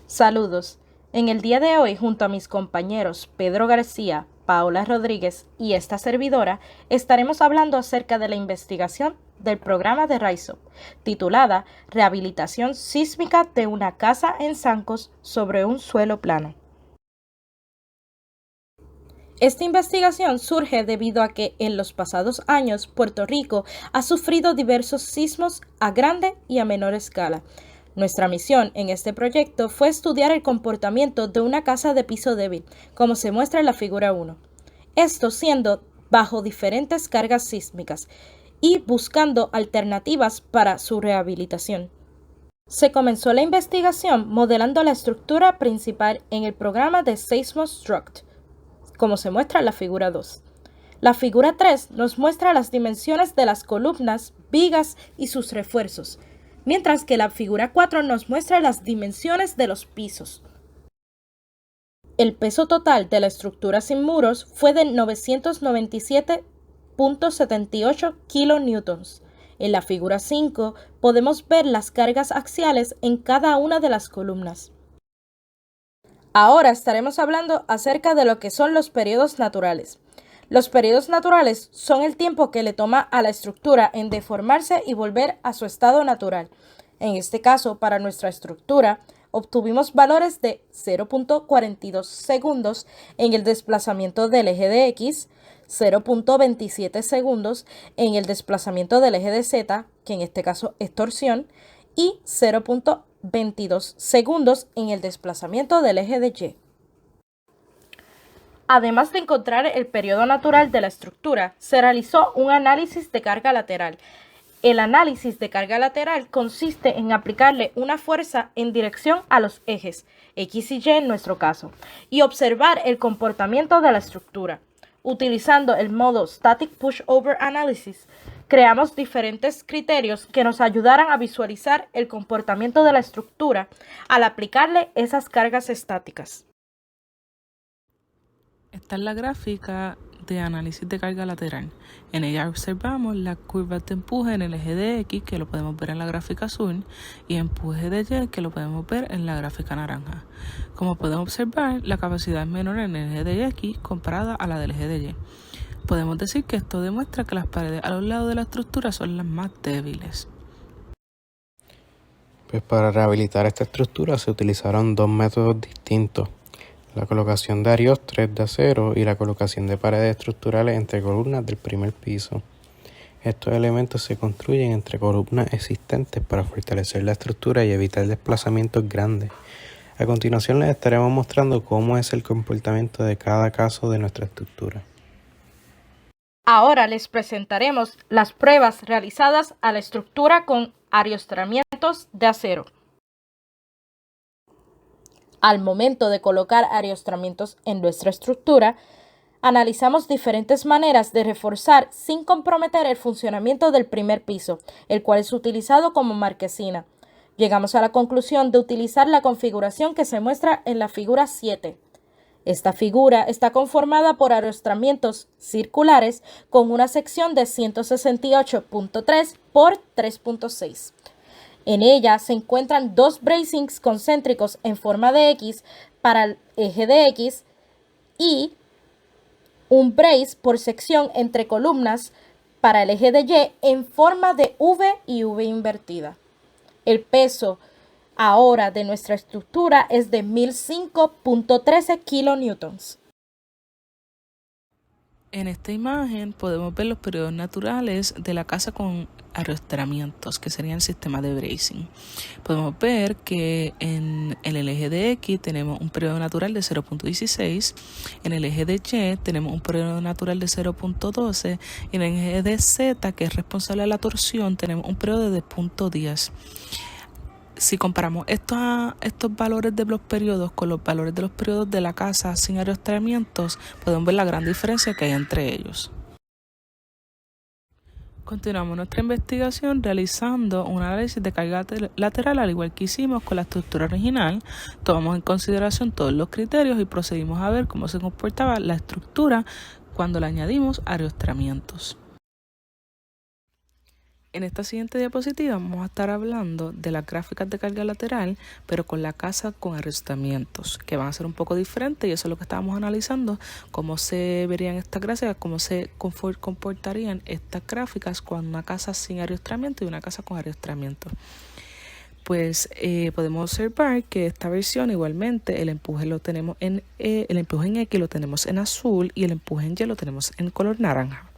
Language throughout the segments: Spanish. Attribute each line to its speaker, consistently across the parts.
Speaker 1: Saludos. En el día de hoy, junto a mis compañeros Pedro García, Paola Rodríguez y esta servidora, estaremos hablando acerca de la investigación del programa de RISE-UP, titulada Rehabilitación sísmica de una casa en zancos sobre un suelo plano. Esta investigación surge debido a que en los pasados años Puerto Rico ha sufrido diversos sismos a grande y a menor escala. Nuestra misión en este proyecto fue estudiar el comportamiento de una casa de piso débil, como se muestra en la figura 1. Esto siendo bajo diferentes cargas sísmicas y buscando alternativas para su rehabilitación. Se comenzó la investigación modelando la estructura principal en el programa de Seismostruct, como se muestra en la figura 2. La figura 3 nos muestra las dimensiones de las columnas, vigas y sus refuerzos, mientras que la figura 4 nos muestra las dimensiones de los pisos. El peso total de la estructura sin muros fue de 997.78 kilonewtons. En la figura 5 podemos ver las cargas axiales en cada una de las columnas. Ahora estaremos hablando acerca de lo que son los periodos naturales. Los periodos naturales son el tiempo que le toma a la estructura en deformarse y volver a su estado natural. En este caso, para nuestra estructura, obtuvimos valores de 0.42 segundos en el desplazamiento del eje de X, 0.27 segundos en el desplazamiento del eje de Z, que en este caso es torsión, y 0.22 segundos en el desplazamiento del eje de Y. Además de encontrar el periodo natural de la estructura, se realizó un análisis de carga lateral. El análisis de carga lateral consiste en aplicarle una fuerza en dirección a los ejes, X y Y en nuestro caso, y observar el comportamiento de la estructura. Utilizando el modo Static Pushover Analysis, creamos diferentes criterios que nos ayudaran a visualizar el comportamiento de la estructura al aplicarle esas cargas estáticas.
Speaker 2: Esta es la gráfica de análisis de carga lateral. En ella observamos las curvas de empuje en el eje de X, que lo podemos ver en la gráfica azul, y empuje de Y, que lo podemos ver en la gráfica naranja. Como podemos observar, la capacidad es menor en el eje de X comparada a la del eje de Y. Podemos decir que esto demuestra que las paredes a los lados de la estructura son las más débiles.
Speaker 3: Pues para rehabilitar esta estructura se utilizaron dos métodos distintos: la colocación de ariostres de acero y la colocación de paredes estructurales entre columnas del primer piso. Estos elementos se construyen entre columnas existentes para fortalecer la estructura y evitar desplazamientos grandes. A continuación les estaremos mostrando cómo es el comportamiento de cada caso de nuestra estructura.
Speaker 1: Ahora les presentaremos las pruebas realizadas a la estructura con ariostramientos de acero. Al momento de colocar ariostramientos en nuestra estructura, analizamos diferentes maneras de reforzar sin comprometer el funcionamiento del primer piso, el cual es utilizado como marquesina. Llegamos a la conclusión de utilizar la configuración que se muestra en la figura 7. Esta figura está conformada por ariostramientos circulares con una sección de 168.3 por 3.6. En ella se encuentran dos bracings concéntricos en forma de X para el eje de X y un brace por sección entre columnas para el eje de Y en forma de V y V invertida. El peso ahora de nuestra estructura es de 1005.13 kilonewtons.
Speaker 2: En esta imagen podemos ver los periodos naturales de la casa con ariostramientos, que serían el sistema de bracing. Podemos ver que en el eje de X tenemos un periodo natural de 0.16, en el eje de Y tenemos un periodo natural de 0.12 y en el eje de Z, que es responsable de la torsión, tenemos un periodo de 0.10. Si comparamos estos valores de los periodos con los valores de los periodos de la casa sin ariostramientos, podemos ver la gran diferencia que hay entre ellos. Continuamos nuestra investigación realizando un análisis de carga lateral, al igual que hicimos con la estructura original. Tomamos en consideración todos los criterios y procedimos a ver cómo se comportaba la estructura cuando le añadimos ariostramientos. En esta siguiente diapositiva vamos a estar hablando de las gráficas de carga lateral, pero con la casa con arrestamientos, que van a ser un poco diferentes, y eso es lo que estábamos analizando, cómo se verían estas gráficas, cómo se comportarían estas gráficas con una casa sin arrastramiento y una casa con arrastramiento. Pues podemos observar que esta versión igualmente el empuje lo tenemos el empuje en X lo tenemos en azul y el empuje en Y lo tenemos en color naranja.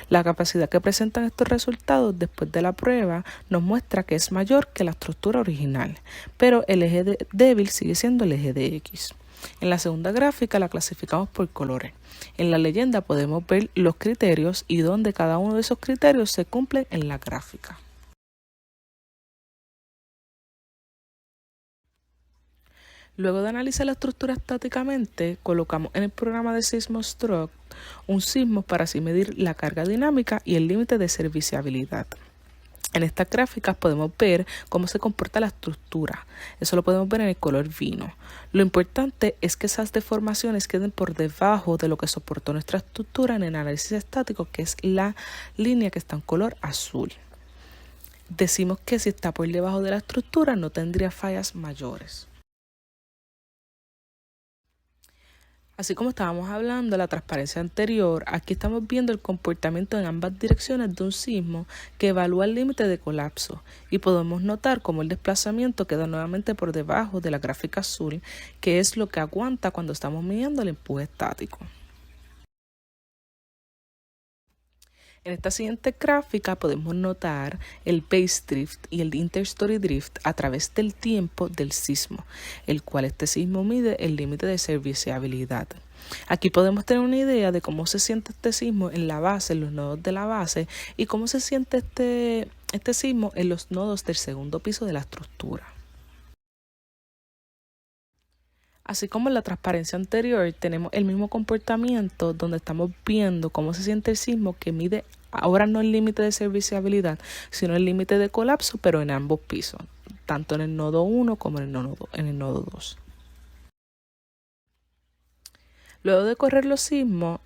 Speaker 2: La capacidad que presentan estos resultados después de la prueba nos muestra que es mayor que la estructura original, pero el eje débil sigue siendo el eje de X. En la segunda gráfica la clasificamos por colores. En la leyenda podemos ver los criterios y dónde cada uno de esos criterios se cumplen en la gráfica. Luego de analizar la estructura estáticamente, colocamos en el programa de SeismoStruct un sismo para así medir la carga dinámica y el límite de serviciabilidad. En estas gráficas podemos ver cómo se comporta la estructura. Eso lo podemos ver en el color vino. Lo importante es que esas deformaciones queden por debajo de lo que soportó nuestra estructura en el análisis estático, que es la línea que está en color azul. Decimos que si está por debajo de la estructura no tendría fallas mayores. Así como estábamos hablando de la transparencia anterior, aquí estamos viendo el comportamiento en ambas direcciones de un sismo que evalúa el límite de colapso y podemos notar cómo el desplazamiento queda nuevamente por debajo de la gráfica azul, que es lo que aguanta cuando estamos midiendo el empuje estático. En esta siguiente gráfica podemos notar el base drift y el interstory drift a través del tiempo del sismo, el cual este sismo mide el límite de serviciabilidad. Aquí podemos tener una idea de cómo se siente este sismo en la base, en los nodos de la base, y cómo se siente este sismo en los nodos del segundo piso de la estructura. Así como en la transparencia anterior, tenemos el mismo comportamiento donde estamos viendo cómo se siente el sismo que mide ahora no el límite de serviciabilidad, sino el límite de colapso, pero en ambos pisos, tanto en el nodo 1 como en el nodo 2. Luego de correr los sismos,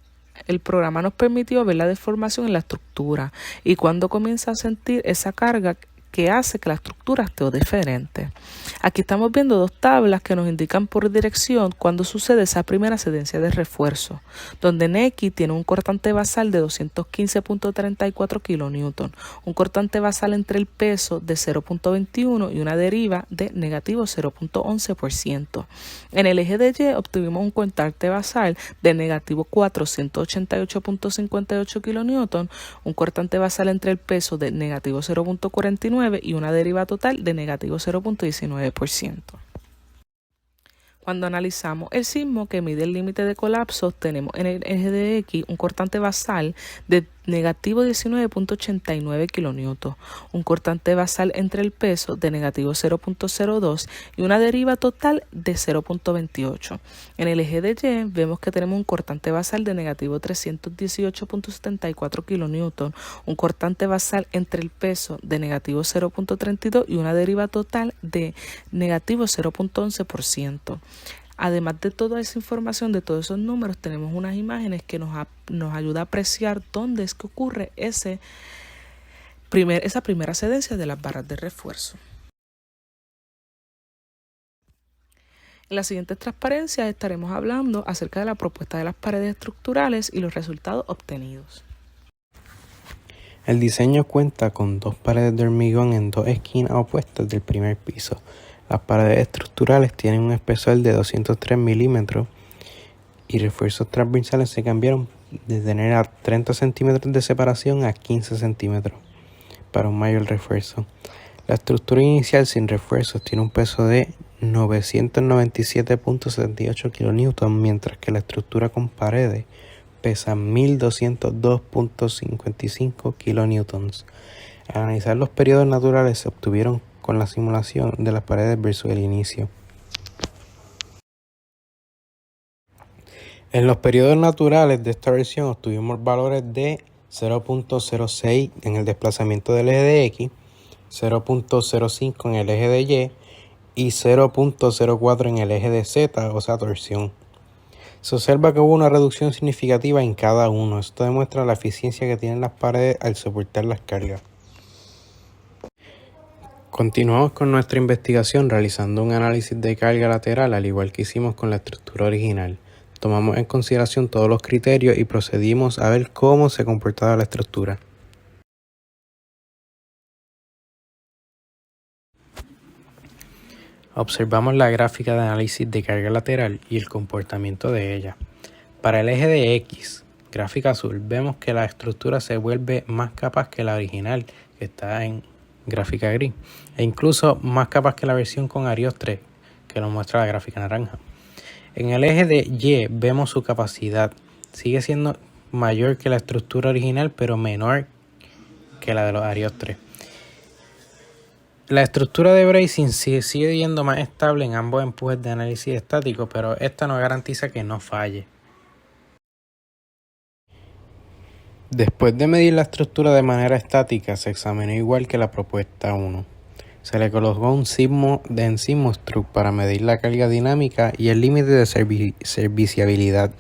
Speaker 2: el programa nos permitió ver la deformación en la estructura y cuando comienza a sentir esa carga que hace que la estructura esté diferente. Aquí estamos viendo dos tablas que nos indican por dirección cuando sucede esa primera cedencia de refuerzo, donde en X tiene un cortante basal de 215.34 kN, un cortante basal entre el peso de 0.21 y una deriva de negativo 0.11%. En el eje de Y obtuvimos un cortante basal de negativo 488.58 kN, un cortante basal entre el peso de negativo 0.49 y una deriva total de negativo 0.19%. Cuando analizamos el sismo que mide el límite de colapso, tenemos en el eje de X un cortante basal de negativo 19.89 kN, un cortante basal entre el peso de negativo 0.02 y una deriva total de 0.28. En el eje de Y vemos que tenemos un cortante basal de negativo 318.74 kN, un cortante basal entre el peso de negativo 0.32 y una deriva total de negativo 0.11%. Además de toda esa información, de todos esos números, tenemos unas imágenes que nos ayuda a apreciar dónde es que ocurre esa primera cedencia de las barras de refuerzo. En las siguientes transparencias estaremos hablando acerca de la propuesta de las paredes estructurales y los resultados obtenidos.
Speaker 3: El diseño cuenta con dos paredes de hormigón en dos esquinas opuestas del primer piso. Las paredes estructurales tienen un espesor de 203 milímetros y refuerzos transversales se cambiaron de tener a 30 centímetros de separación a 15 centímetros para un mayor refuerzo. La estructura inicial sin refuerzos tiene un peso de 997.78 kN, mientras que la estructura con paredes pesa 1202.55 kN. Al analizar los periodos naturales se obtuvieron con la simulación de las paredes versus el inicio. En los periodos naturales de esta versión obtuvimos valores de 0.06 en el desplazamiento del eje de X, 0.05 en el eje de Y y 0.04 en el eje de Z, o sea, torsión. Se observa que hubo una reducción significativa en cada uno. Esto demuestra la eficiencia que tienen las paredes al soportar las cargas. Continuamos con nuestra investigación realizando un análisis de carga lateral al igual que hicimos con la estructura original. Tomamos en consideración todos los criterios y procedimos a ver cómo se comportaba la estructura. Observamos la gráfica de análisis de carga lateral y el comportamiento de ella. Para el eje de X, gráfica azul, vemos que la estructura se vuelve más capaz que la original, que está en gráfica gris, e incluso más capaz que la versión con Arios 3, que nos muestra la gráfica naranja. En el eje de Y vemos su capacidad. Sigue siendo mayor que la estructura original, pero menor que la de los Arios 3. La estructura de bracing sigue yendo más estable en ambos empujes de análisis estático, pero esta no garantiza que no falle. Después de medir la estructura de manera estática, se examinó igual que la propuesta 1. Se le colocó un sismo de Sismostruct para medir la carga dinámica y el límite de serviciabilidad.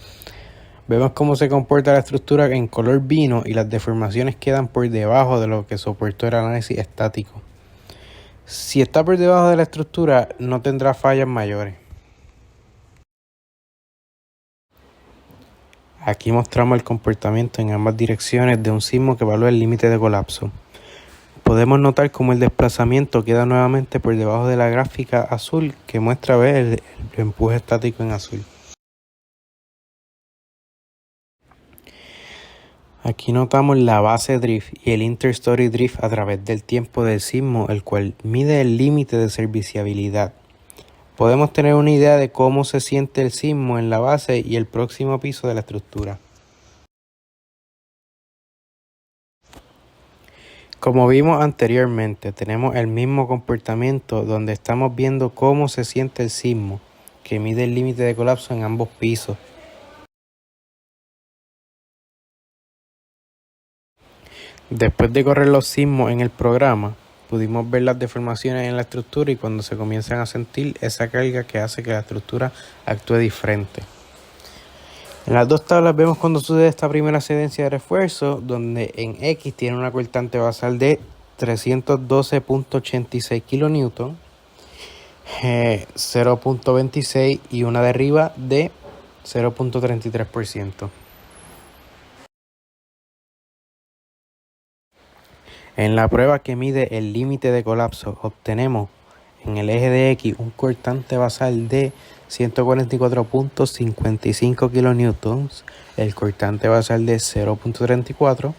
Speaker 3: Vemos cómo se comporta la estructura en color vino y las deformaciones quedan por debajo de lo que soportó el análisis estático. Si está por debajo de la estructura, no tendrá fallas mayores. Aquí mostramos el comportamiento en ambas direcciones de un sismo que evalúa el límite de colapso. Podemos notar cómo el desplazamiento queda nuevamente por debajo de la gráfica azul que muestra el empuje estático en azul. Aquí notamos la base drift y el interstory drift a través del tiempo del sismo, el cual mide el límite de serviciabilidad. Podemos tener una idea de cómo se siente el sismo en la base y el próximo piso de la estructura. Como vimos anteriormente, tenemos el mismo comportamiento donde estamos viendo cómo se siente el sismo, que mide el límite de colapso en ambos pisos. Después de correr los sismos en el programa, pudimos ver las deformaciones en la estructura y cuando se comienzan a sentir esa carga que hace que la estructura actúe diferente. En las dos tablas vemos cuando sucede esta primera excedencia de refuerzo, donde en X tiene una cortante basal de 312.86 kN, 0.26 y una de arriba de 0.33%. En la prueba que mide el límite de colapso, obtenemos en el eje de X un cortante basal de 144.55 kN, el cortante basal de 0.34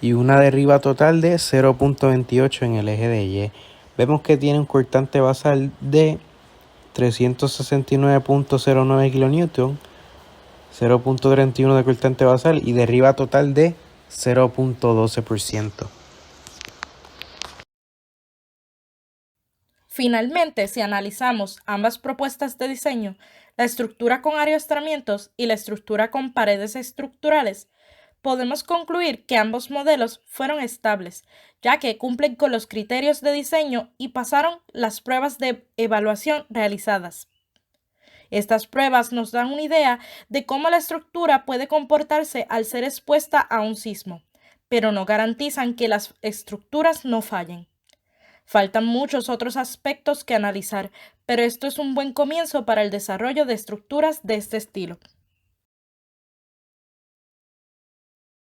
Speaker 3: y una derriba total de 0.28 en el eje de Y. Vemos que tiene un cortante basal de 369.09 kN, 0.31 de cortante basal y derriba total de 0.12%.
Speaker 1: Finalmente, si analizamos ambas propuestas de diseño, la estructura con ariostramientos y la estructura con paredes estructurales, podemos concluir que ambos modelos fueron estables, ya que cumplen con los criterios de diseño y pasaron las pruebas de evaluación realizadas. Estas pruebas nos dan una idea de cómo la estructura puede comportarse al ser expuesta a un sismo, pero no garantizan que las estructuras no fallen. Faltan muchos otros aspectos que analizar, pero esto es un buen comienzo para el desarrollo de estructuras de este estilo.